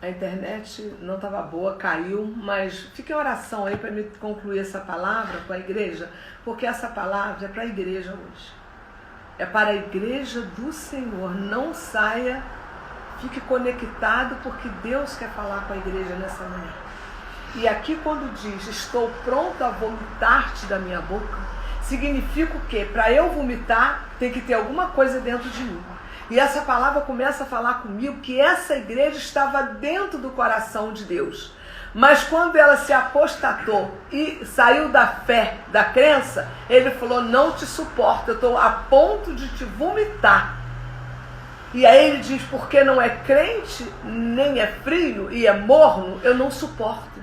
A internet não estava boa, caiu, mas fica em oração aí para me concluir essa palavra com a igreja, porque essa palavra é para a igreja hoje. É para a igreja do Senhor. Não saia, fique conectado, porque Deus quer falar com a igreja nessa manhã. E aqui quando diz, estou pronto a vomitar-te da minha boca, significa o quê? Para eu vomitar, tem que ter alguma coisa dentro de mim. E essa palavra começa a falar comigo que essa igreja estava dentro do coração de Deus. Mas quando ela se apostatou e saiu da fé, da crença, ele falou, não te suporto, eu estou a ponto de te vomitar. E aí ele diz, porque não é crente, nem é frio e é morno, eu não suporto.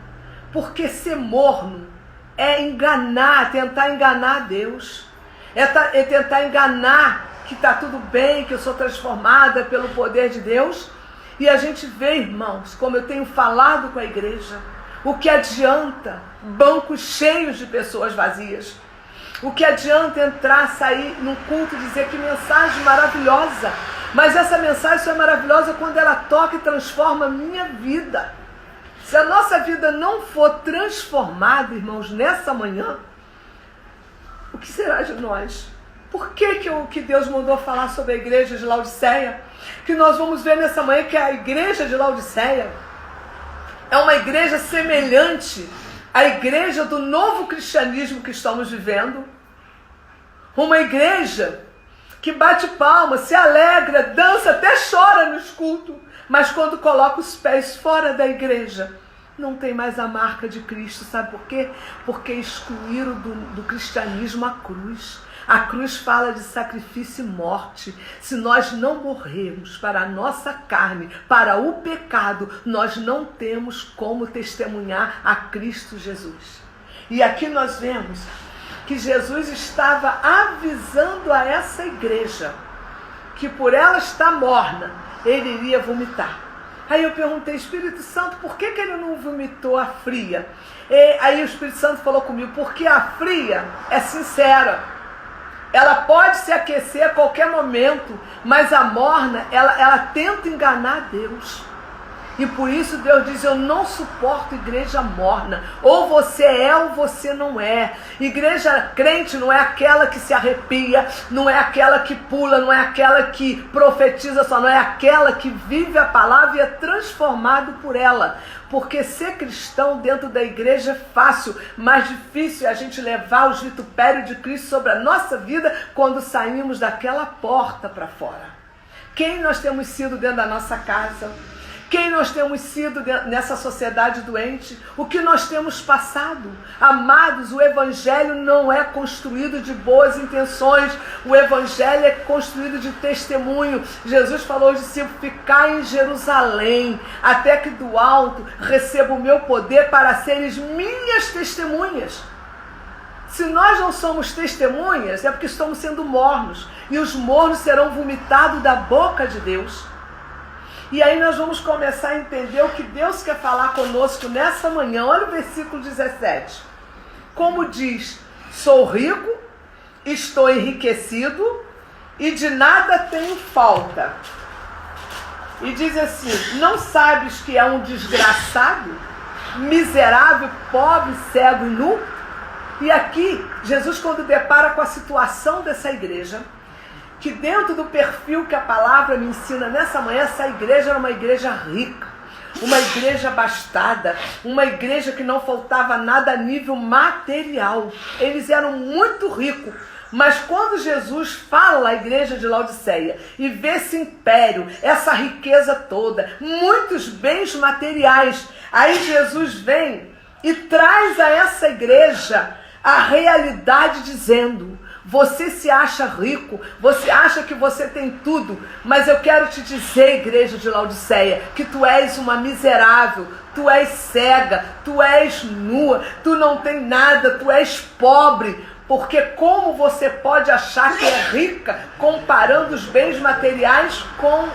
Porque ser morno é enganar, tentar enganar Deus. É tentar enganar que está tudo bem, que eu sou transformada pelo poder de Deus. E a gente vê, irmãos, como eu tenho falado com a igreja, o que adianta bancos cheios de pessoas vazias? O que adianta entrar, sair num culto e dizer que mensagem maravilhosa? Mas essa mensagem só é maravilhosa quando ela toca e transforma a minha vida. Se a nossa vida não for transformada, irmãos, nessa manhã, o que será de nós? Por que Deus mandou falar sobre a igreja de Laodiceia? Que nós vamos ver nessa manhã que a igreja de Laodiceia é uma igreja semelhante à igreja do novo cristianismo que estamos vivendo. Uma igreja que bate palma, se alegra, dança, até chora nos cultos. Mas quando coloca os pés fora da igreja, não tem mais a marca de Cristo. Sabe por quê? Porque excluíram do cristianismo a cruz. A cruz fala de sacrifício e morte. Se nós não morrermos para a nossa carne, para o pecado, nós não temos como testemunhar a Cristo Jesus. E aqui nós vemos que Jesus estava avisando a essa igreja que por ela estar morna, ele iria vomitar. Aí eu perguntei, Espírito Santo, por que ele não vomitou a fria? Aí o Espírito Santo falou comigo, porque a fria é sincera. Ela pode se aquecer a qualquer momento, mas a morna, ela tenta enganar Deus. E por isso Deus diz, eu não suporto igreja morna. Ou você é ou você não é. Igreja crente não é aquela que se arrepia, não é aquela que pula, não é aquela que profetiza só, não é aquela que vive a palavra e é transformado por ela. Porque ser cristão dentro da igreja é fácil, mais difícil é a gente levar os vitupérios de Cristo sobre a nossa vida quando saímos daquela porta para fora. Quem nós temos sido dentro da nossa casa? Quem nós temos sido nessa sociedade doente? O que nós temos passado? Amados, o evangelho não é construído de boas intenções. O evangelho é construído de testemunho. Jesus falou aos discípulos, ficai em Jerusalém, até que do alto receba o meu poder para seres minhas testemunhas. Se nós não somos testemunhas, é porque estamos sendo mornos. E os mornos serão vomitados da boca de Deus. E aí nós vamos começar a entender o que Deus quer falar conosco nessa manhã. Olha o versículo 17. Como diz, sou rico, estou enriquecido e de nada tenho falta. E diz assim, não sabes que é um desgraçado, miserável, pobre, cego e nu? E aqui, Jesus, quando depara com a situação dessa igreja, que dentro do perfil que a palavra me ensina nessa manhã, essa igreja era uma igreja rica, uma igreja abastada, uma igreja que não faltava nada a nível material. Eles eram muito ricos, mas quando Jesus fala à igreja de Laodiceia e vê esse império, essa riqueza toda, muitos bens materiais, aí Jesus vem e traz a essa igreja a realidade dizendo, você se acha rico, você acha que você tem tudo, mas eu quero te dizer, igreja de Laodiceia, que tu és uma miserável, tu és cega, tu és nua, tu não tem nada, tu és pobre, porque como você pode achar que é rica comparando os bens materiais com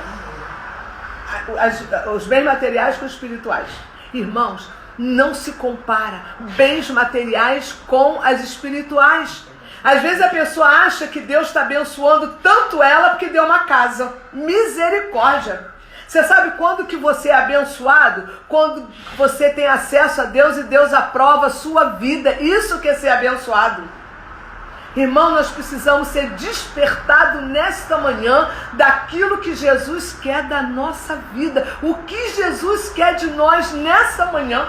os bens materiais com os espirituais? Irmãos, não se compara bens materiais com as espirituais. Às vezes a pessoa acha que Deus está abençoando tanto ela porque deu uma casa. Misericórdia! Você sabe quando que você é abençoado? Quando você tem acesso a Deus e Deus aprova a sua vida. Isso que é ser abençoado. Irmão, nós precisamos ser despertados nesta manhã daquilo que Jesus quer da nossa vida. O que Jesus quer de nós nessa manhã.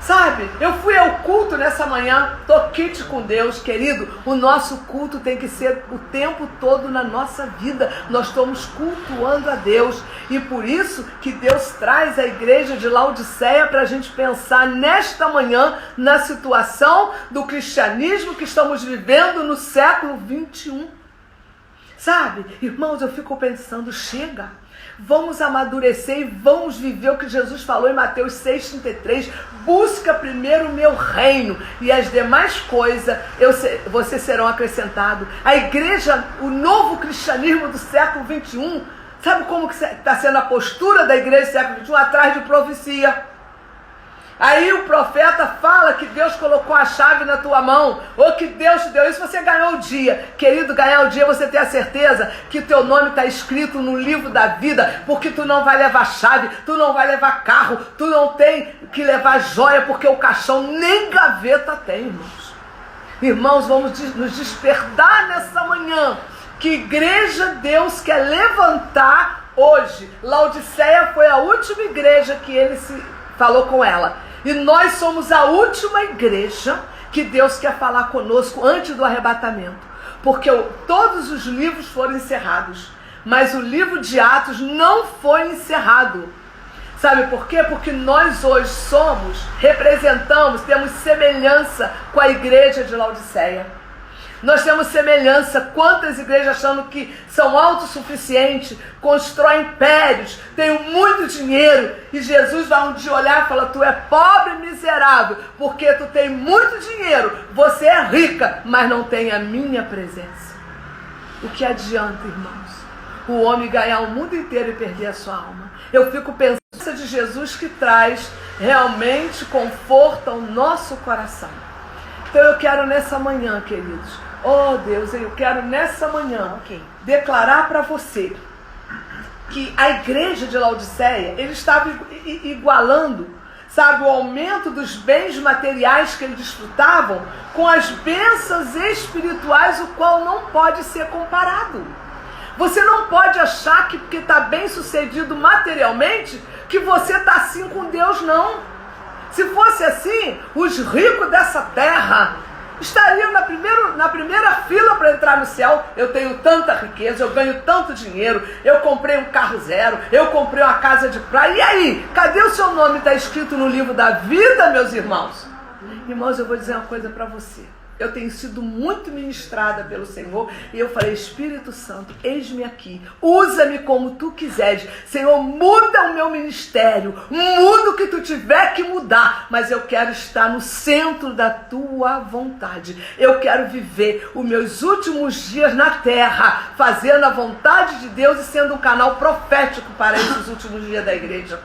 Sabe, eu fui ao culto nessa manhã, tô quente com Deus, querido. O nosso culto tem que ser o tempo todo na nossa vida. Nós estamos cultuando a Deus. E por isso que Deus traz a igreja de Laodiceia para a gente pensar nesta manhã na situação do cristianismo que estamos vivendo no século 21. Sabe, irmãos, eu fico pensando, chega. Vamos amadurecer e vamos viver o que Jesus falou em Mateus 6,33. Busca primeiro o meu reino e as demais coisas vocês serão acrescentados. A igreja, o novo cristianismo do século 21, sabe como que está sendo a postura da igreja do século 21? Atrás de profecia. Aí o profeta fala que Deus colocou a chave na tua mão, ou que Deus te deu isso, você ganhou o dia. Querido, ganhar o dia, você tem a certeza que o teu nome está escrito no livro da vida, porque tu não vai levar chave, tu não vai levar carro, tu não tem que levar joia, porque o caixão nem gaveta tem, irmãos. Irmãos, vamos nos despertar nessa manhã, que igreja Deus quer levantar hoje. Laodiceia foi a última igreja que ele falou com ela. E nós somos a última igreja que Deus quer falar conosco antes do arrebatamento. Porque todos os livros foram encerrados. Mas o livro de Atos não foi encerrado. Sabe por quê? Porque nós hoje representamos, temos semelhança com a igreja de Laodiceia. Nós temos semelhança. Quantas igrejas achando que são autossuficientes, constroem impérios, têm muito dinheiro, e Jesus vai um dia olhar e falar: tu é pobre e miserável, porque tu tem muito dinheiro, você é rica, mas não tem a minha presença. O que adianta, irmãos, o homem ganhar o mundo inteiro e perder a sua alma? Eu fico pensando de Jesus que traz realmente conforto ao nosso coração. Então eu quero nessa manhã, queridos, oh Deus, eu quero nessa manhã declarar para você que a igreja de Laodiceia, ele estava igualando, sabe, o aumento dos bens materiais que eles desfrutavam com as bênçãos espirituais, o qual não pode ser comparado. Você não pode achar que porque está bem sucedido materialmente, que você está assim com Deus, não. Se fosse assim, os ricos dessa terra estariam na primeira fila para entrar no céu. Eu tenho tanta riqueza, eu ganho tanto dinheiro, eu comprei um carro zero, eu comprei uma casa de praia. E aí, cadê o seu nome? Está escrito no livro da vida, meus irmãos? Irmãos, eu vou dizer uma coisa para você. Eu tenho sido muito ministrada pelo Senhor e eu falei: Espírito Santo, eis-me aqui, usa-me como tu quiseres. Senhor, muda o meu ministério, muda o que tu tiver que mudar, mas eu quero estar no centro da tua vontade. Eu quero viver os meus últimos dias na terra, fazendo a vontade de Deus e sendo um canal profético para esses últimos dias da igreja.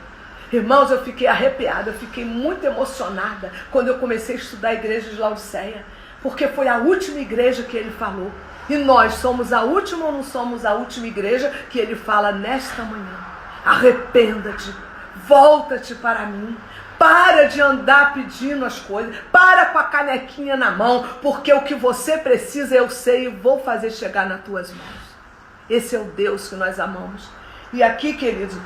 Irmãos, eu fiquei arrepiada, eu fiquei muito emocionada quando eu comecei a estudar a igreja de Laodiceia. Porque foi a última igreja que ele falou. E nós somos a última ou não somos a última igreja que ele fala nesta manhã? Arrependa-te, volta-te para mim. Para de andar pedindo as coisas. Para com a canequinha na mão. Porque o que você precisa eu sei e vou fazer chegar nas tuas mãos. Esse é o Deus que nós amamos. E aqui, queridos,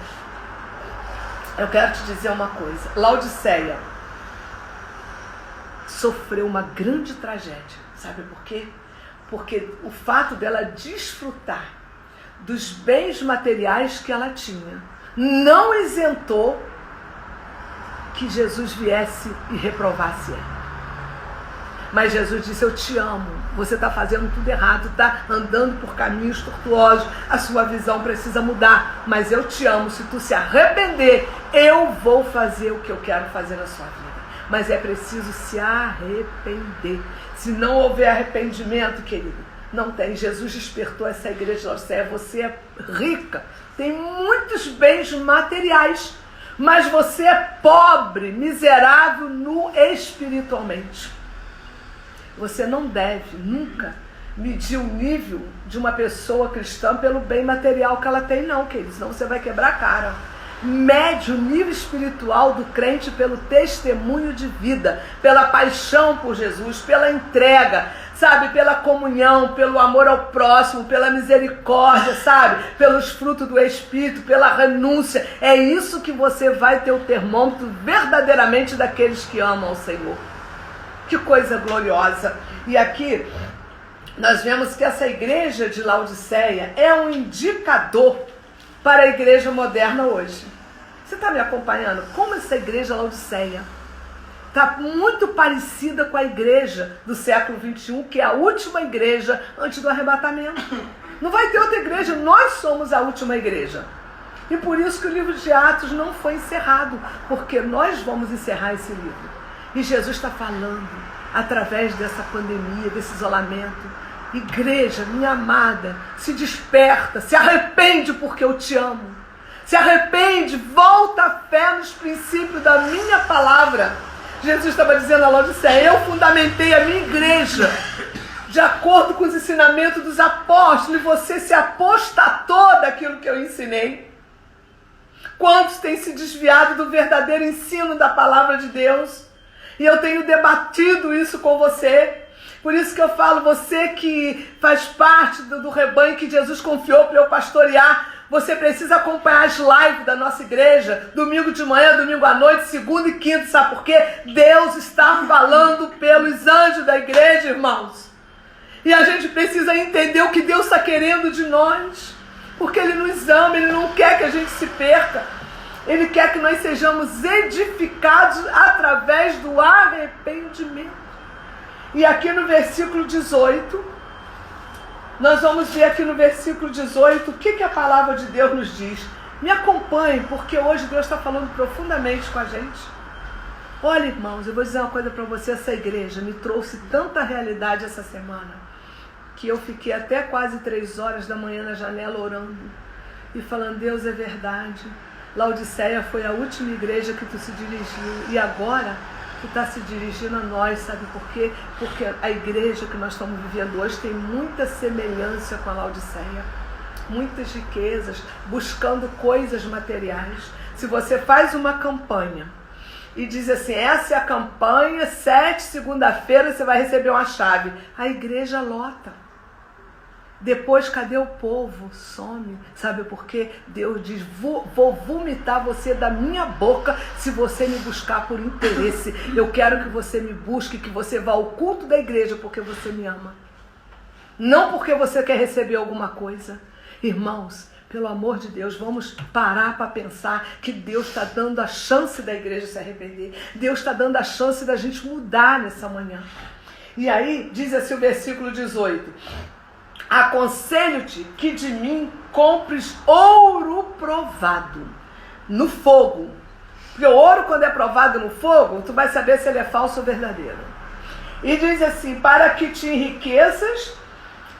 eu quero te dizer uma coisa. Laodiceia sofreu uma grande tragédia. Sabe por quê? Porque o fato dela desfrutar dos bens materiais que ela tinha não isentou que Jesus viesse e reprovasse ela. Mas Jesus disse: eu te amo, você está fazendo tudo errado, está andando por caminhos tortuosos, a sua visão precisa mudar, mas eu te amo, se tu se arrepender, eu vou fazer o que eu quero fazer na sua vida. Mas é preciso se arrepender. Se não houver arrependimento, querido, não tem. Jesus despertou essa igreja de Laodiceia. Você é rica, tem muitos bens materiais, mas você é pobre, miserável espiritualmente. Você não deve nunca medir o nível de uma pessoa cristã pelo bem material que ela tem, não, querido, senão você vai quebrar a cara. Mede o nível espiritual do crente pelo testemunho de vida, pela paixão por Jesus, pela entrega, sabe, pela comunhão, pelo amor ao próximo, pela misericórdia, sabe, pelos frutos do Espírito, pela renúncia. É isso que você vai ter o termômetro verdadeiramente daqueles que amam ao Senhor. Que coisa gloriosa! E aqui nós vemos que essa igreja de Laodiceia é um indicador para a igreja moderna hoje. Você está me acompanhando? Como essa igreja Laodiceia está muito parecida com a igreja do século XXI, que é a última igreja antes do arrebatamento. Não vai ter outra igreja, nós somos a última igreja. E por isso que o livro de Atos não foi encerrado, porque nós vamos encerrar esse livro. E Jesus está falando, através dessa pandemia, desse isolamento: igreja, minha amada, se desperta, se arrepende porque eu te amo. Se arrepende, volta à fé nos princípios da minha palavra. Jesus estava dizendo a Laodiceia: eu fundamentei a minha igreja de acordo com os ensinamentos dos apóstolos, e você se apostatou daquilo que eu ensinei. Quantos têm se desviado do verdadeiro ensino da palavra de Deus? E eu tenho debatido isso com você. Por isso que eu falo, você que faz parte do rebanho que Jesus confiou para eu pastorear, você precisa acompanhar as lives da nossa igreja, domingo de manhã, domingo à noite, segunda e quinta, sabe por quê? Deus está falando pelos anjos da igreja, irmãos. E a gente precisa entender o que Deus está querendo de nós, porque Ele nos ama, Ele não quer que a gente se perca. Ele quer que nós sejamos edificados através do arrependimento. E aqui no versículo 18, nós vamos ver aqui no versículo 18 o que a palavra de Deus nos diz. Me acompanhe, porque hoje Deus está falando profundamente com a gente. Olha, irmãos, eu vou dizer uma coisa para você: essa igreja me trouxe tanta realidade essa semana, que eu fiquei até quase 3 horas da manhã na janela orando e falando: Deus, é verdade, Laodiceia foi a última igreja que tu se dirigiu, e agora tu está se dirigindo a nós, sabe por quê? Porque a igreja que nós estamos vivendo hoje tem muita semelhança com a Laodiceia, muitas riquezas, buscando coisas materiais. Se você faz uma campanha e diz assim: essa é a campanha, 7, segunda-feira você vai receber uma chave, a igreja lota. Depois, cadê o povo? Some. Sabe por quê? Deus diz: vou vomitar você da minha boca se você me buscar por interesse. Eu quero que você me busque, que você vá ao culto da igreja porque você me ama, não porque você quer receber alguma coisa. Irmãos, pelo amor de Deus, vamos parar para pensar que Deus está dando a chance da igreja se arrepender. Deus está dando a chance da gente mudar nessa manhã. E aí, diz assim o versículo 18: aconselho-te que de mim compres ouro provado no fogo. Porque o ouro, quando é provado no fogo, tu vai saber se ele é falso ou verdadeiro. E diz assim: para que te enriqueças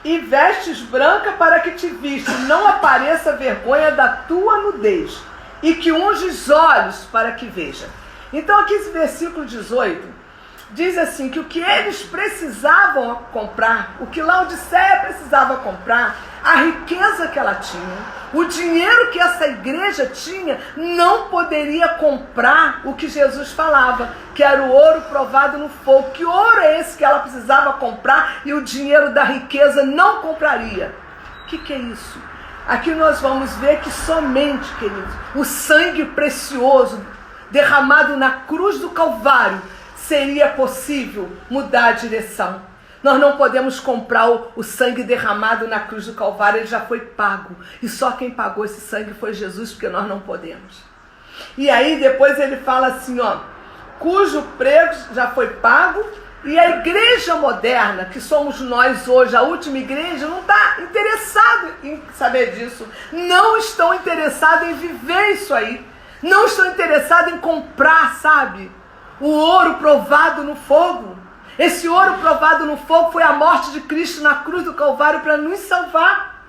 e vestes branca para que te viste, não apareça vergonha da tua nudez, e que unge os olhos para que veja. Então aqui esse versículo 18 diz assim, que o que eles precisavam comprar, o que Laodiceia precisava comprar, a riqueza que ela tinha, o dinheiro que essa igreja tinha, não poderia comprar o que Jesus falava, que era o ouro provado no fogo. Que ouro é esse que ela precisava comprar e o dinheiro da riqueza não compraria? O que é isso? Aqui nós vamos ver que somente, queridos, o sangue precioso derramado na cruz do Calvário seria possível mudar a direção. Nós não podemos comprar o sangue derramado na cruz do Calvário, ele já foi pago. E só quem pagou esse sangue foi Jesus, porque nós não podemos. E aí depois ele fala assim, ó, cujo preço já foi pago, e a igreja moderna, que somos nós hoje, a última igreja, não está interessada em saber disso. Não estão interessados em viver isso aí. Não estão interessados em comprar, sabe? O ouro provado no fogo. Esse ouro provado no fogo foi a morte de Cristo na cruz do Calvário para nos salvar.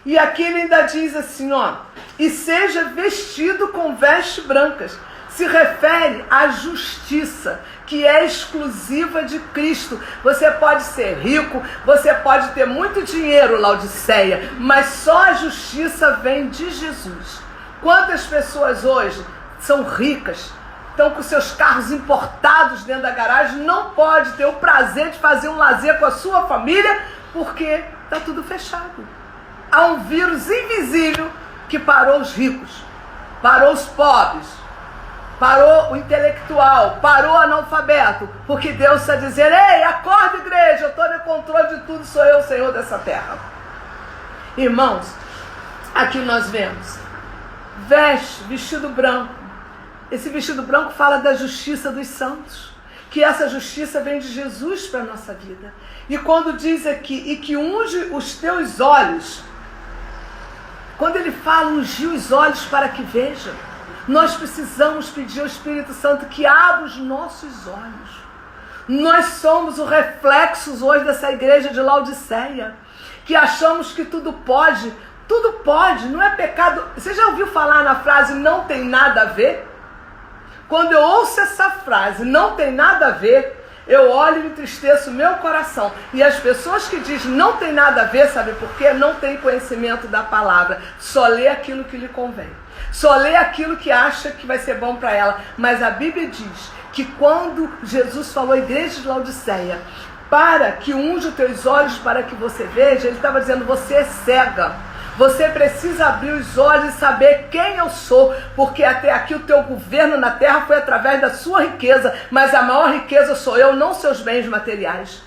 E aqui ele ainda diz assim, ó, e seja vestido com vestes brancas. se refere à justiça, que é exclusiva de Cristo. Você pode ser rico, você pode ter muito dinheiro, Laodiceia, mas só a justiça vem de Jesus. Quantas pessoas hoje são ricas, estão com seus carros importados dentro da garagem, não pode ter o prazer de fazer um lazer com a sua família, porque está tudo fechado. Há um vírus invisível que parou os ricos, parou os pobres, parou o intelectual, parou o analfabeto, porque Deus está dizendo: ei, acorda, igreja, eu estou no controle de tudo, sou eu o Senhor dessa terra. Irmãos, aqui nós vemos vestido branco. Esse vestido branco fala da justiça dos santos, que essa justiça vem de Jesus para a nossa vida. E quando diz aqui, e que unge os teus olhos, quando ele fala ungir os olhos para que vejam, nós precisamos pedir ao Espírito Santo que abra os nossos olhos. Nós somos o reflexo hoje dessa igreja de Laodiceia, que achamos que tudo pode, não é pecado. Você já ouviu falar na frase não tem nada a ver? Quando eu ouço essa frase, não tem nada a ver, eu olho e entristeço o meu coração. E as pessoas que dizem não tem nada a ver, sabe por quê? Não tem conhecimento da palavra. Só lê aquilo que lhe convém. Só lê aquilo que acha que vai ser bom para ela. Mas a Bíblia diz que quando Jesus falou à igreja de Laodiceia, para que unja os teus olhos para que você veja, ele estava dizendo: você é cega. Você precisa abrir os olhos e saber quem eu sou, porque até aqui o teu governo na terra foi através da sua riqueza, mas a maior riqueza sou eu, não seus bens materiais.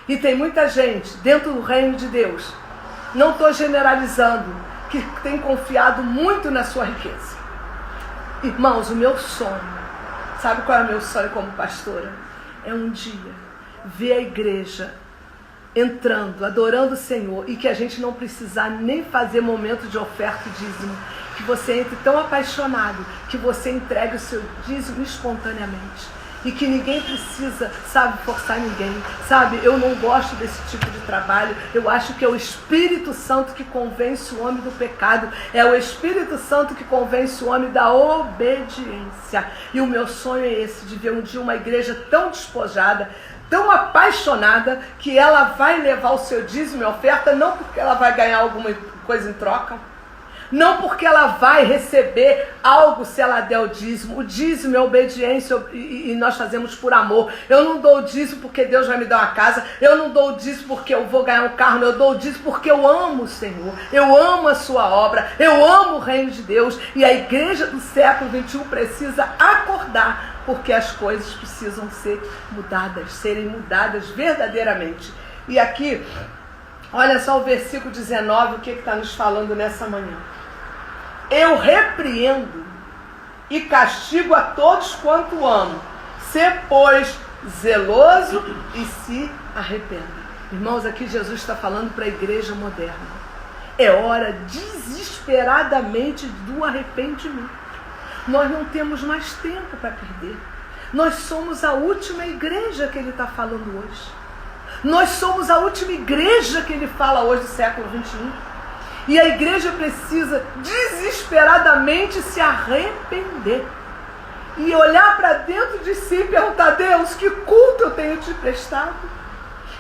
E tem muita gente dentro do reino de Deus, não estou generalizando, que tem confiado muito na sua riqueza. Irmãos, o meu sonho, sabe qual é o meu sonho como pastora? É um dia ver a igreja entrando, adorando o Senhor, e que a gente não precisar nem fazer momento de oferta e dízimo, que você entre tão apaixonado que você entregue o seu dízimo espontaneamente, e que ninguém precisa, sabe, forçar ninguém, sabe? Eu não gosto desse tipo de trabalho. Eu acho que é o Espírito Santo que convence o homem do pecado, é o Espírito Santo que convence o homem da obediência. E o meu sonho é esse, de ver um dia uma igreja tão despojada, tão apaixonada, que ela vai levar o seu dízimo e oferta, não porque ela vai ganhar alguma coisa em troca, não porque ela vai receber algo se ela der o dízimo. O dízimo é obediência e nós fazemos por amor. Eu não dou o dízimo porque Deus vai me dar uma casa, eu não dou o dízimo porque eu vou ganhar um carro, eu dou o dízimo porque eu amo o Senhor, eu amo a sua obra, eu amo o reino de Deus. E a igreja do século XXI precisa acordar, porque as coisas precisam serem mudadas verdadeiramente. E aqui, olha só o versículo 19, o que está nos falando nessa manhã. Eu repreendo e castigo a todos quanto amo. Sê, pois, zeloso e se arrependa. Irmãos, aqui Jesus está falando para a igreja moderna. É hora desesperadamente do arrependimento. Nós não temos mais tempo para perder. Nós somos a última igreja que ele está falando hoje. Nós somos a última igreja que ele fala hoje do século XXI. E a igreja precisa desesperadamente se arrepender. E olhar para dentro de si e perguntar: Deus, que culto eu tenho te prestado?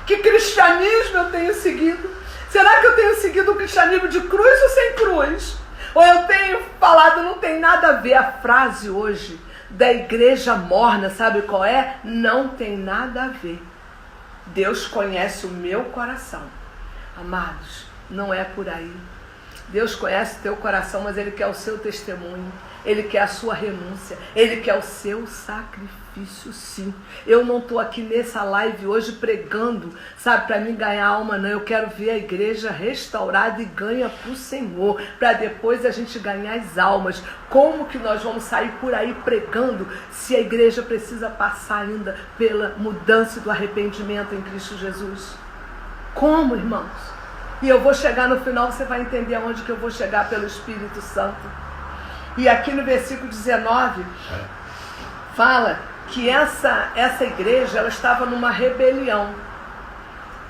Que cristianismo eu tenho seguido? Será que eu tenho seguido um cristianismo de cruz ou sem cruz? Ou eu tenho falado, não tem nada a ver? A frase hoje da igreja morna, sabe qual é? Não tem nada a ver. Deus conhece o meu coração. Amados, não é por aí. Deus conhece o teu coração, mas Ele quer o seu testemunho. Ele quer a sua renúncia. Ele quer o seu sacrifício, sim. Eu não estou aqui nessa live hoje pregando, sabe, para mim ganhar alma, não. Eu quero ver a igreja restaurada e ganha para o Senhor, para depois a gente ganhar as almas. Como que nós vamos sair por aí pregando se a igreja precisa passar ainda pela mudança do arrependimento em Cristo Jesus? Como, irmãos? E eu vou chegar no final, você vai entender aonde que eu vou chegar pelo Espírito Santo. E aqui no versículo 19, fala que essa igreja, ela estava numa rebelião,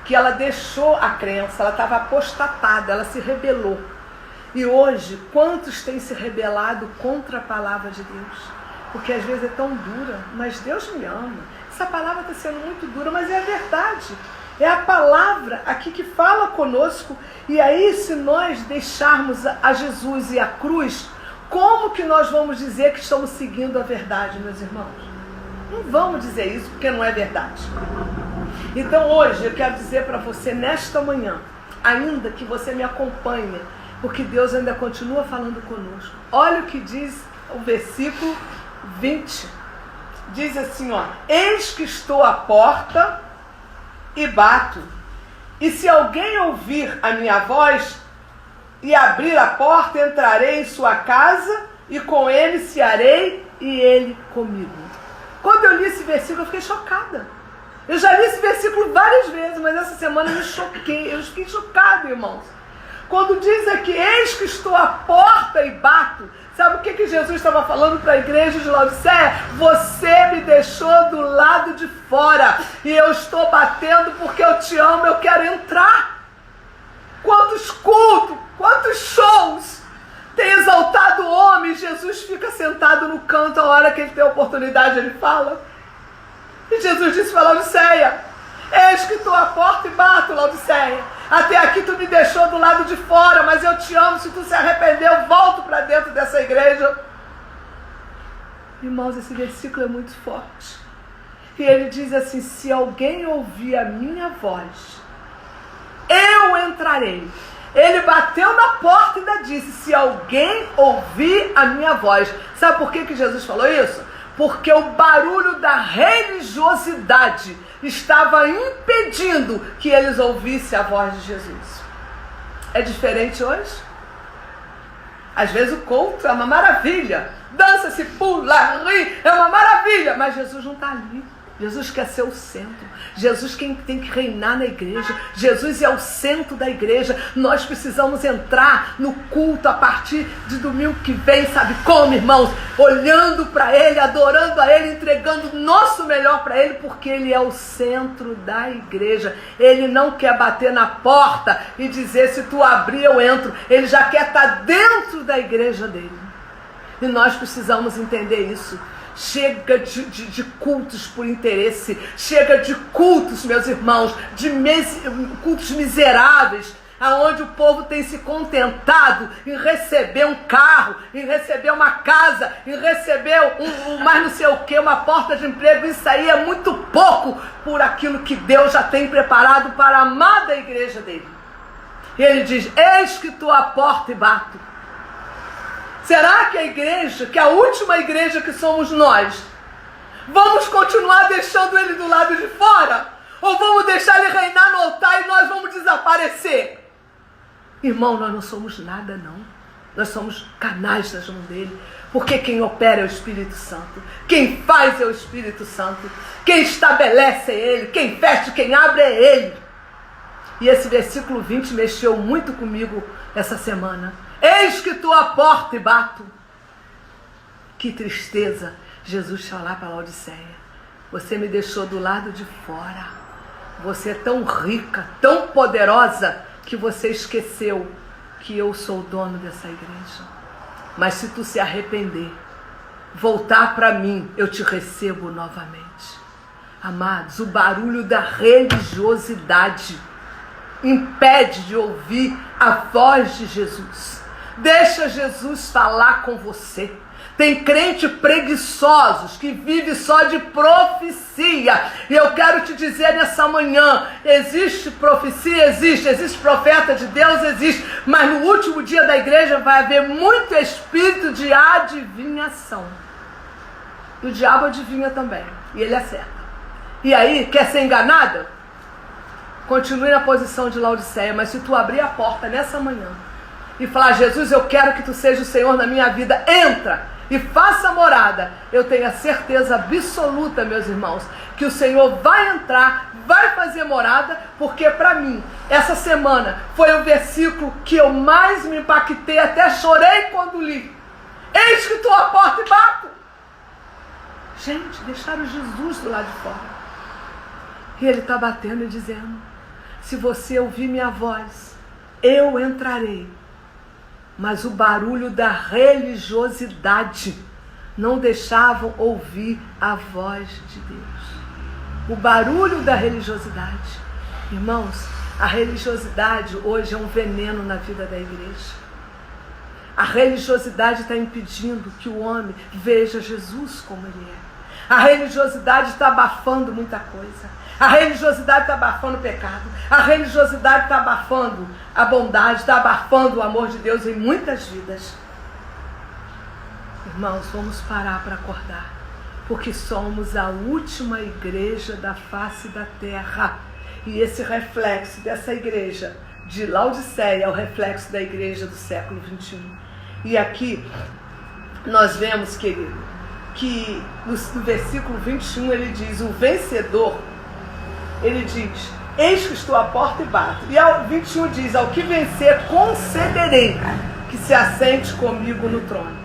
que ela deixou a crença, ela estava apostatada, ela se rebelou. E hoje, quantos têm se rebelado contra a palavra de Deus? porque às vezes é tão dura, mas Deus me ama. Essa palavra está sendo muito dura, mas é a verdade. É a palavra aqui que fala conosco. E aí, se nós deixarmos a Jesus e a cruz, como que nós vamos dizer que estamos seguindo a verdade, meus irmãos? Não vamos dizer isso, porque não é verdade. Então hoje eu quero dizer para você, nesta manhã, ainda que você me acompanhe, porque Deus ainda continua falando conosco. Olha o que diz o versículo 20. Diz assim, ó: eis que estou à porta e bato. E se alguém ouvir a minha voz e abrir a porta, entrarei em sua casa e com ele cearei e ele comigo. Quando eu li esse versículo, eu fiquei chocada. Eu já li esse versículo várias vezes, mas essa semana eu me choquei. Eu fiquei chocada, irmãos. Quando diz aqui, eis que estou à porta e bato. Sabe o que Jesus estava falando para a igreja de Laodiceia? Você me deixou do lado de fora e eu estou batendo porque eu te amo, eu quero entrar. Quantos cultos, quantos shows tem exaltado o homem. Jesus fica sentado no canto a hora que ele tem a oportunidade, ele fala. E Jesus disse para Laodiceia: eis que estou à porta e bato, Laodiceia. Até aqui tu me deixou do lado de fora, mas eu te amo. Se tu se arrepender, eu volto para dentro dessa igreja. Irmãos, esse versículo é muito forte. E ele diz assim: se alguém ouvir a minha voz, eu entrarei. Ele bateu na porta e ainda disse: se alguém ouvir a minha voz. Sabe por que Jesus falou isso? Porque o barulho da religiosidade estava impedindo que eles ouvissem a voz de Jesus. É diferente hoje? Às vezes o culto é uma maravilha. Dança-se, pula, ri, é uma maravilha. Mas Jesus não está ali. Jesus quer ser o centro. Jesus quem tem que reinar na igreja. Jesus é o centro da igreja. Nós precisamos entrar no culto a partir de domingo que vem, sabe como, irmãos? Olhando para Ele, adorando a Ele, entregando o nosso melhor para Ele, porque Ele é o centro da igreja. Ele não quer bater na porta e dizer: se tu abrir eu entro. Ele já quer estar dentro da igreja dele. E nós precisamos entender isso. Chega de cultos por interesse. Chega de cultos, meus irmãos, de cultos miseráveis, aonde o povo tem se contentado em receber um carro, em receber uma casa, em receber mais não sei o que, uma porta de emprego. Isso aí é muito pouco por aquilo que Deus já tem preparado para a amada igreja dele. E ele diz: eis que estou à porta e bato. Será que a igreja, que a última igreja que somos nós, vamos continuar deixando ele do lado de fora? Ou vamos deixar ele reinar no altar e nós vamos desaparecer? Irmão, nós não somos nada, não. Nós somos canais das mãos dele. Porque quem opera é o Espírito Santo. Quem faz é o Espírito Santo. Quem estabelece é ele. Quem fecha, quem abre é ele. E esse versículo 20 mexeu muito comigo essa semana. Eis que estou à porta e bato. Que tristeza Jesus falar para Laodiceia: você me deixou do lado de fora. Você é tão rica, tão poderosa, que você esqueceu que eu sou o dono dessa igreja. Mas se tu se arrepender, voltar para mim, eu te recebo novamente. Amados, o barulho da religiosidade impede de ouvir a voz de Jesus. Deixa Jesus falar com você. Tem crente preguiçosos que vive só de profecia. E eu quero te dizer nessa manhã: existe profecia? Existe profeta de Deus? Existe. Mas no último dia da igreja vai haver muito espírito de adivinhação. E o diabo adivinha também. E ele acerta. E aí, quer ser enganada? Continue na posição de Laodiceia. Mas se tu abrir a porta nessa manhã e falar: Jesus, eu quero que tu seja o Senhor na minha vida, entra e faça morada, eu tenho a certeza absoluta, meus irmãos, que o Senhor vai entrar, vai fazer morada, porque para mim, essa semana foi o versículo que eu mais me impactei, até chorei quando li. Eis que estou à porta e bato. Gente, deixaram Jesus do lado de fora. E ele está batendo e dizendo: se você ouvir minha voz, eu entrarei. Mas o barulho da religiosidade não deixavam ouvir a voz de Deus. O barulho da religiosidade. Irmãos, a religiosidade hoje é um veneno na vida da igreja. A religiosidade está impedindo que o homem veja Jesus como ele é. A religiosidade está abafando muita coisa. A religiosidade está abafando o pecado. A religiosidade está abafando a bondade, está abafando o amor de Deus em muitas vidas. Irmãos, vamos parar para acordar, porque somos a última igreja da face da terra. E esse reflexo dessa igreja de Laodiceia é o reflexo da igreja do século 21. E aqui nós vemos, querido, que no versículo 21 ele diz, o vencedor, ele diz, eis que estou à porta e bato. E ao 21 diz, ao que vencer concederei que se assente comigo no trono.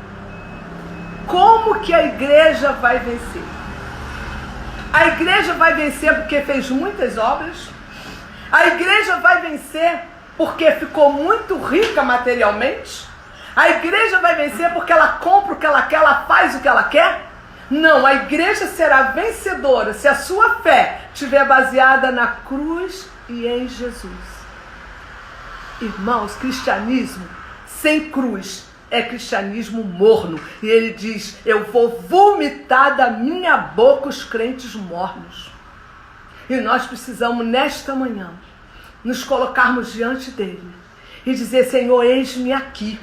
Como que a igreja vai vencer? A igreja vai vencer porque fez muitas obras. A igreja vai vencer porque ficou muito rica materialmente. A igreja vai vencer porque ela compra o que ela quer, ela faz o que ela quer. Não, a igreja será vencedora se a sua fé estiver baseada na cruz e em Jesus. Irmãos, cristianismo sem cruz é cristianismo morno. E ele diz, eu vou vomitar da minha boca os crentes mornos. E nós precisamos nesta manhã nos colocarmos diante dele e dizer, Senhor, eis-me aqui.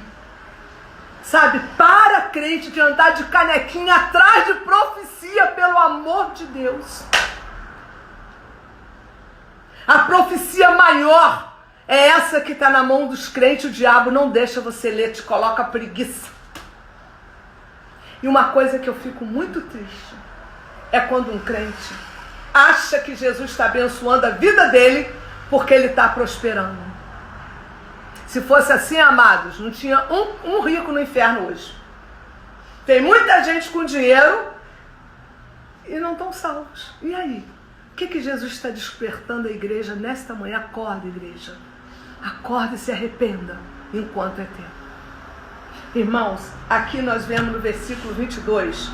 Sabe, para crente de andar de canequinha atrás de profecia, pelo amor de Deus. A profecia maior é essa que está na mão dos crentes. O diabo não deixa você ler, te coloca preguiça. E uma coisa que eu fico muito triste é quando um crente acha que Jesus está abençoando a vida dele porque ele está prosperando. Se fosse assim, amados, não tinha um rico no inferno hoje. Tem muita gente com dinheiro e não estão salvos. E aí? O que Jesus está despertando a igreja nesta manhã? Acorda, igreja. Acorda e se arrependa enquanto é tempo. Irmãos, aqui nós vemos no versículo 22,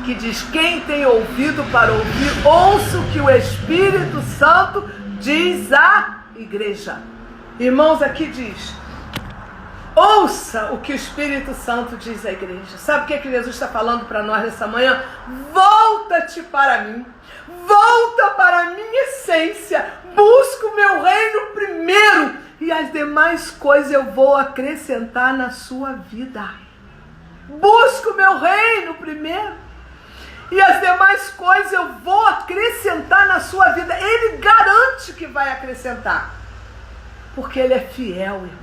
que diz, quem tem ouvido para ouvir, ouça o que o Espírito Santo diz à igreja. Irmãos, aqui diz, ouça o que o Espírito Santo diz à igreja. Sabe o que Jesus está falando para nós nessa manhã? Volta-te para mim. Volta para a minha essência. Busca o meu reino primeiro. E as demais coisas eu vou acrescentar na sua vida. Busca o meu reino primeiro. E as demais coisas eu vou acrescentar na sua vida. Ele garante que vai acrescentar. Porque ele é fiel, irmãos.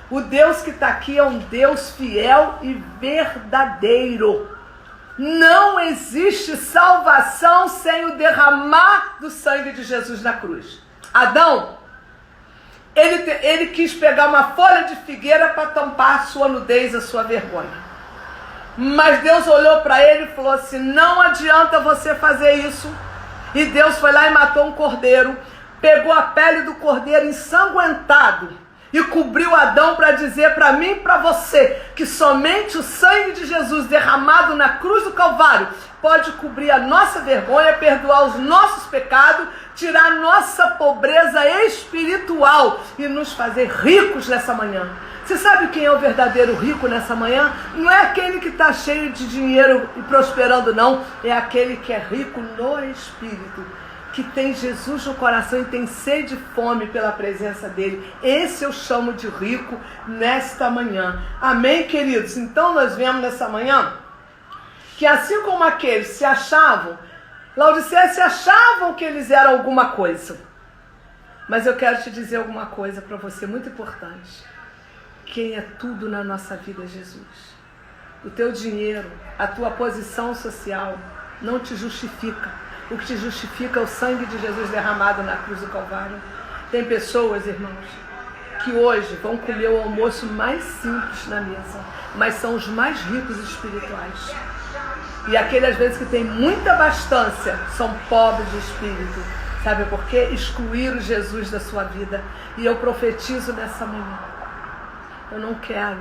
O Deus que está aqui é um Deus fiel e verdadeiro. Não existe salvação sem o derramar do sangue de Jesus na cruz. Adão, ele quis pegar uma folha de figueira para tampar a sua nudez, a sua vergonha. Mas Deus olhou para ele e falou assim, não adianta você fazer isso. E Deus foi lá e matou um cordeiro. Pegou a pele do cordeiro ensanguentado e cobriu Adão para dizer para mim e para você que somente o sangue de Jesus derramado na cruz do Calvário pode cobrir a nossa vergonha, perdoar os nossos pecados, tirar a nossa pobreza espiritual e nos fazer ricos nessa manhã. Você sabe quem é o verdadeiro rico nessa manhã? Não é aquele que está cheio de dinheiro e prosperando, não. É aquele que é rico no Espírito, que tem Jesus no coração e tem sede e fome pela presença dele. Esse eu chamo de rico nesta manhã. Amém, queridos? Então nós vemos nessa manhã que assim como aqueles se achavam, Laodiceia se achavam que eles eram alguma coisa. Mas eu quero te dizer alguma coisa para você muito importante. Quem é tudo na nossa vida é Jesus. O teu dinheiro, a tua posição social não te justifica. O que te justifica é o sangue de Jesus derramado na cruz do Calvário. Tem pessoas, irmãos, que hoje vão comer o almoço mais simples na mesa, mas são os mais ricos espirituais. E aqueles, às vezes, que têm muita abastância, são pobres de espírito. Sabe por quê? Excluíram Jesus da sua vida. E eu profetizo nessa manhã. Eu não quero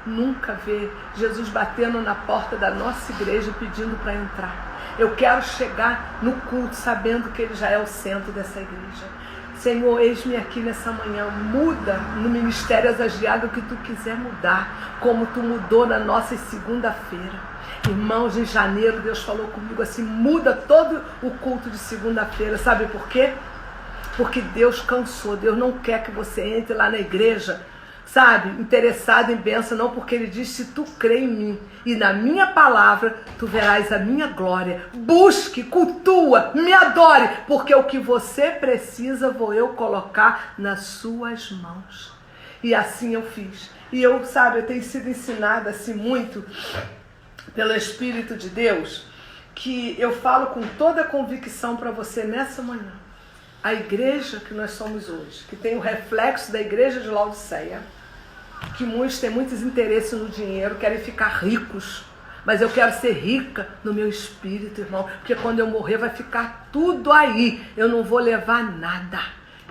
nunca ver Jesus batendo na porta da nossa igreja pedindo para entrar. Eu quero chegar no culto sabendo que Ele já é o centro dessa igreja. Senhor, eis-me aqui nessa manhã, muda no Ministério Asas de Água o que Tu quiser mudar, como Tu mudou na nossa segunda-feira. Irmãos, em janeiro Deus falou comigo assim, muda todo o culto de segunda-feira. Sabe por quê? Porque Deus cansou, Deus não quer que você entre lá na igreja, sabe, interessado em bênção, não, porque Ele diz, se tu crê em mim e na minha palavra, tu verás a minha glória. Busque, cultua, me adore, porque o que você precisa vou eu colocar nas suas mãos. E assim eu fiz. E eu, sabe, eu tenho sido ensinada assim muito pelo Espírito de Deus, que eu falo com toda a convicção para você nessa manhã. A igreja que nós somos hoje, que tem o reflexo da igreja de Laodiceia, que muitos têm muitos interesses no dinheiro, querem ficar ricos, mas eu quero ser rica no meu espírito, irmão, porque quando eu morrer vai ficar tudo aí, eu não vou levar nada.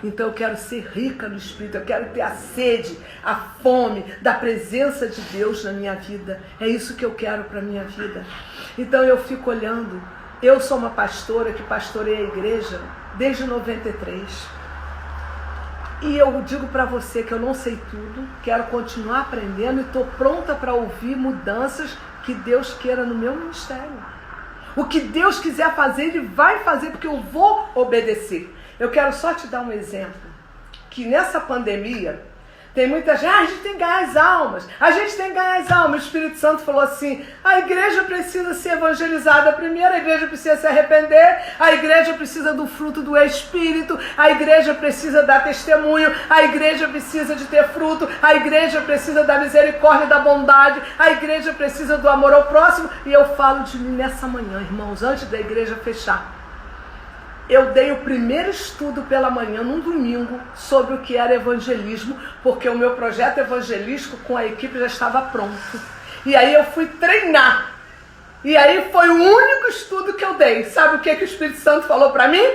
Então eu quero ser rica no Espírito, eu quero ter a sede, a fome da presença de Deus na minha vida. É isso que eu quero para a minha vida. Então eu fico olhando, eu sou uma pastora que pastorei a igreja desde 93. E eu digo para você que eu não sei tudo, quero continuar aprendendo e estou pronta para ouvir mudanças que Deus queira no meu ministério. O que Deus quiser fazer, Ele vai fazer, porque eu vou obedecer. Eu quero só te dar um exemplo, que nessa pandemia, tem muita gente, a gente tem que ganhar as almas, a gente tem que ganhar as almas. O Espírito Santo falou assim, a igreja precisa ser evangelizada primeiro, a igreja precisa se arrepender, a igreja precisa do fruto do Espírito, a igreja precisa dar testemunho, a igreja precisa de ter fruto, a igreja precisa da misericórdia e da bondade, a igreja precisa do amor ao próximo. E eu falo de mim nessa manhã, irmãos, antes da igreja fechar. Eu dei o primeiro estudo pela manhã, num domingo, sobre o que era evangelismo, porque o meu projeto evangelístico com a equipe já estava pronto. E aí eu fui treinar. E aí foi o único estudo que eu dei. Sabe o que o Espírito Santo falou para mim?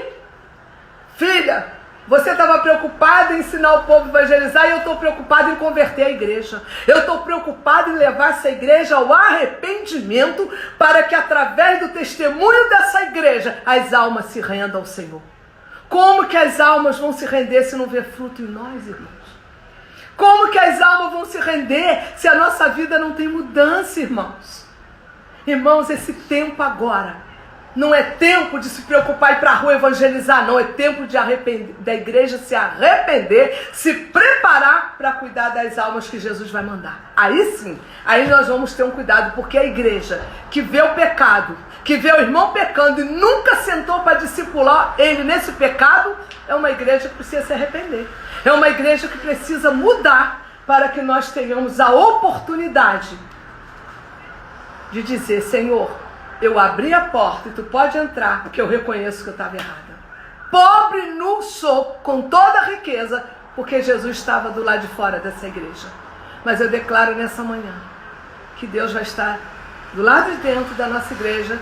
Filha, você estava preocupada em ensinar o povo a evangelizar e eu estou preocupada em converter a igreja. Eu estou preocupada em levar essa igreja ao arrependimento para que através do testemunho dessa igreja as almas se rendam ao Senhor. Como que as almas vão se render se não ver fruto em nós, irmãos? Como que as almas vão se render se a nossa vida não tem mudança, irmãos? Irmãos, esse tempo agora não é tempo de se preocupar e ir para a rua evangelizar, não. É tempo da igreja se arrepender, se preparar para cuidar das almas que Jesus vai mandar. Aí sim, aí nós vamos ter um cuidado, porque a igreja que vê o pecado, que vê o irmão pecando e nunca sentou para discipular ele nesse pecado, é uma igreja que precisa se arrepender. É uma igreja que precisa mudar para que nós tenhamos a oportunidade de dizer, Senhor, eu abri a porta e tu pode entrar, porque eu reconheço que eu estava errada. Pobre nu sou, com toda a riqueza, porque Jesus estava do lado de fora dessa igreja. Mas eu declaro nessa manhã que Deus vai estar do lado de dentro da nossa igreja.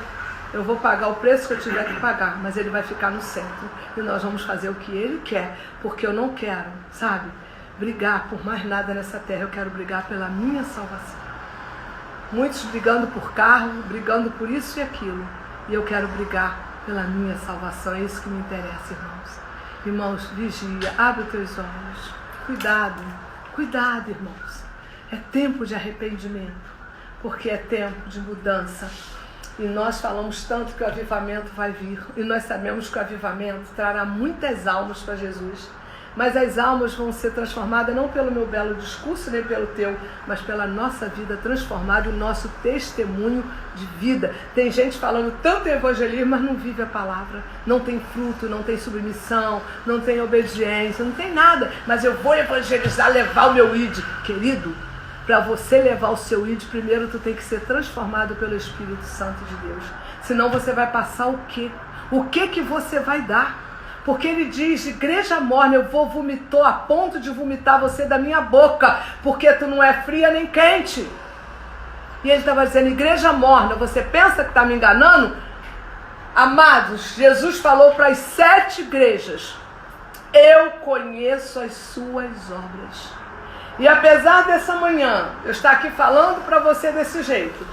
Eu vou pagar o preço que eu tiver que pagar, mas Ele vai ficar no centro. E nós vamos fazer o que Ele quer, porque eu não quero, sabe, brigar por mais nada nessa terra. Eu quero brigar pela minha salvação. Muitos brigando por carro, brigando por isso e aquilo. E eu quero brigar pela minha salvação. É isso que me interessa, irmãos. Irmãos, vigia, abre os teus olhos. Cuidado, cuidado, irmãos. É tempo de arrependimento, porque é tempo de mudança. E nós falamos tanto que o avivamento vai vir. E nós sabemos que o avivamento trará muitas almas para Jesus. Mas as almas vão ser transformadas não pelo meu belo discurso, nem pelo teu, mas pela nossa vida transformada, o nosso testemunho de vida. Tem gente falando tanto em evangelismo, mas não vive a palavra. Não tem fruto, não tem submissão, não tem obediência, não tem nada. Mas eu vou evangelizar, levar o meu id. Querido, para você levar o seu id, primeiro tu tem que ser transformado pelo Espírito Santo de Deus. Senão você vai passar o quê? O que você vai dar? Porque ele diz, igreja morna, eu vou vomitar, a ponto de vomitar você da minha boca, porque tu não é fria nem quente. E ele estava dizendo, igreja morna, você pensa que está me enganando? Amados, Jesus falou para as 7 igrejas, eu conheço as suas obras. E apesar dessa manhã eu estar aqui falando para você desse jeito,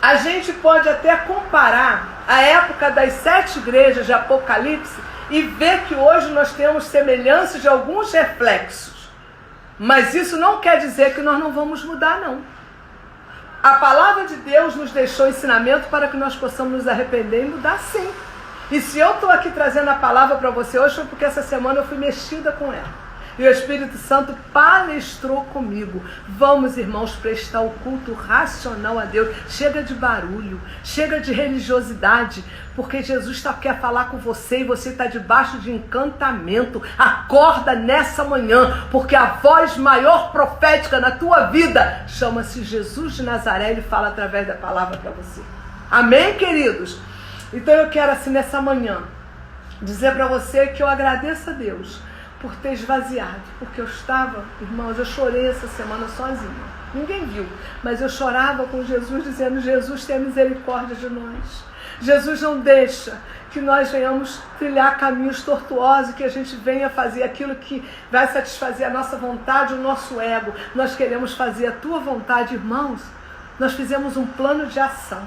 a gente pode até comparar a época das 7 igrejas de Apocalipse e ver que hoje nós temos semelhanças de alguns reflexos. Mas isso não quer dizer que nós não vamos mudar, não. A palavra de Deus nos deixou ensinamento para que nós possamos nos arrepender e mudar, sim. E se eu estou aqui trazendo a palavra para você hoje, foi porque essa semana eu fui mexida com ela. E o Espírito Santo palestrou comigo. Vamos, irmãos, prestar o culto racional a Deus. Chega de barulho, chega de religiosidade, porque Jesus quer falar com você e você está debaixo de encantamento. Acorda nessa manhã, porque a voz maior profética na tua vida chama-se Jesus de Nazaré. Ele fala através da palavra para você. Amém, queridos? Então eu quero, assim, nessa manhã, dizer para você que eu agradeço a Deus por ter esvaziado, porque eu estava, irmãos, eu chorei essa semana sozinha, ninguém viu, mas eu chorava com Jesus, dizendo: Jesus, tenha misericórdia de nós, Jesus, não deixa que nós venhamos trilhar caminhos tortuosos, que a gente venha fazer aquilo que vai satisfazer a nossa vontade, o nosso ego. Nós queremos fazer a tua vontade, irmãos. Nós fizemos um plano de ação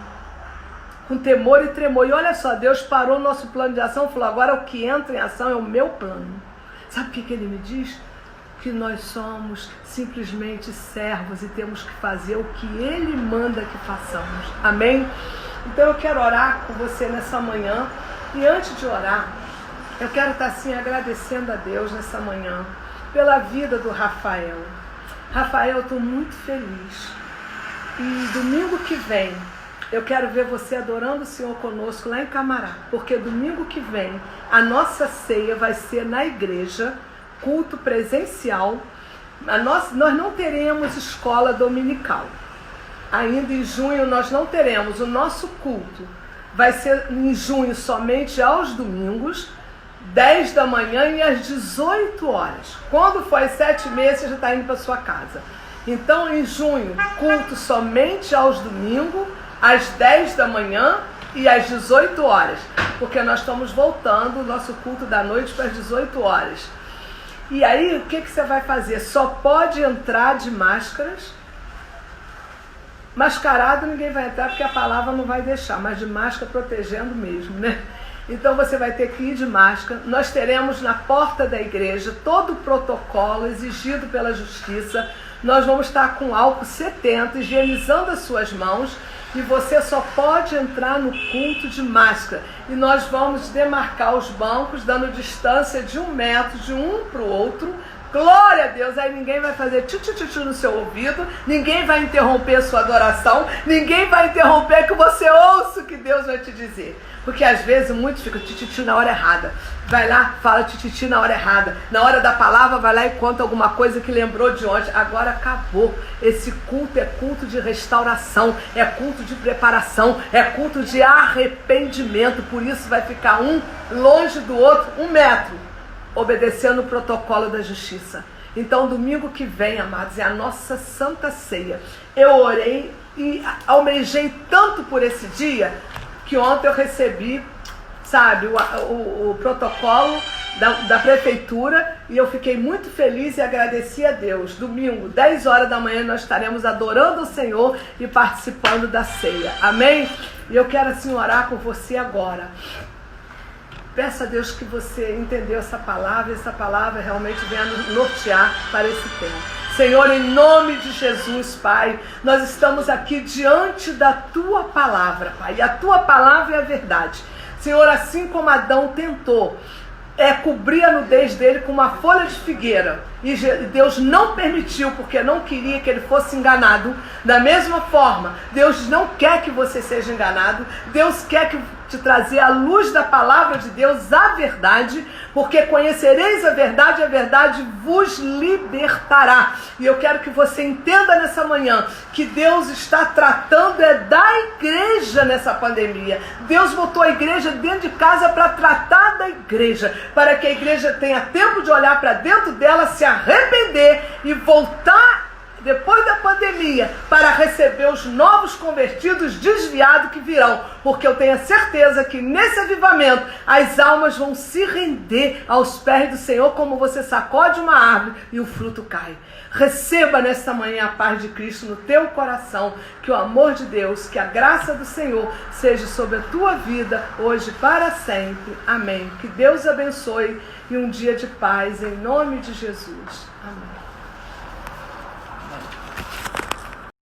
com temor e tremor, e olha só, Deus parou o nosso plano de ação e falou: agora o que entra em ação é o meu plano. Sabe o que ele me diz? Que nós somos simplesmente servos e temos que fazer o que ele manda que façamos. Amém? Então eu quero orar com você nessa manhã. E antes de orar, eu quero estar assim agradecendo a Deus nessa manhã pela vida do Rafael. Rafael, eu estou muito feliz. E domingo que vem, eu quero ver você adorando o Senhor conosco lá em Camará, porque domingo que vem a nossa ceia vai ser na igreja, culto presencial. Nós não teremos escola dominical. Ainda em junho nós não teremos. O nosso culto vai ser em junho somente aos domingos, 10 da manhã e às 18 horas. Quando for às 7h30, você já está indo para sua casa. Então, em junho, culto somente aos domingos, às 10 da manhã e às 18 horas, porque nós estamos voltando o nosso culto da noite para as 18 horas. E aí, o que você vai fazer? Só pode entrar de máscaras. Mascarado ninguém vai entrar, porque a palavra não vai deixar, mas de máscara protegendo mesmo, né? Então você vai ter que ir de máscara. Nós teremos na porta da igreja todo o protocolo exigido pela justiça. Nós vamos estar com álcool 70, higienizando as suas mãos. E você só pode entrar no culto de máscara. E nós vamos demarcar os bancos, dando distância de 1 metro de um para o outro. Glória a Deus! Aí ninguém vai fazer tchu-tchu-tchu no seu ouvido, ninguém vai interromper a sua adoração, ninguém vai interromper que você ouça o que Deus vai te dizer. Porque às vezes muitos ficam tchu-tchu na hora errada. Vai lá, fala tchu-tchu na hora errada. Na hora da palavra, vai lá e conta alguma coisa que lembrou de ontem. Agora acabou. Esse culto é culto de restauração, é culto de preparação, é culto de arrependimento. Por isso vai ficar um longe do outro, 1 metro, obedecendo o protocolo da justiça. Então, domingo que vem, amados, é a nossa Santa Ceia. Eu orei e almejei tanto por esse dia, que ontem eu recebi, sabe, o protocolo da prefeitura, e eu fiquei muito feliz e agradeci a Deus. Domingo, 10 horas da manhã, nós estaremos adorando o Senhor e participando da ceia. Amém? E eu quero assim orar com você agora. Peça a Deus que você entendeu essa palavra, e essa palavra realmente venha nos nortear para esse tempo. Senhor, em nome de Jesus, Pai, nós estamos aqui diante da Tua palavra, Pai, e a Tua palavra é a verdade. Senhor, assim como Adão tentou cobrir a nudez dele com uma folha de figueira, e Deus não permitiu, porque não queria que ele fosse enganado, da mesma forma, Deus não quer que você seja enganado. Deus quer te trazer a luz da palavra de Deus, a verdade, porque conhecereis a verdade vos libertará. E eu quero que você entenda nessa manhã que Deus está tratando da igreja nessa pandemia. Deus botou a igreja dentro de casa para tratar da igreja, para que a igreja tenha tempo de olhar para dentro dela, se arrepender e voltar depois da pandemia, para receber os novos convertidos desviados que virão, porque eu tenho a certeza que nesse avivamento as almas vão se render aos pés do Senhor, como você sacode uma árvore e o fruto cai. Receba nesta manhã a paz de Cristo no teu coração, que o amor de Deus, que a graça do Senhor seja sobre a tua vida, hoje e para sempre. Amém. Que Deus abençoe e um dia de paz, em nome de Jesus. Amém.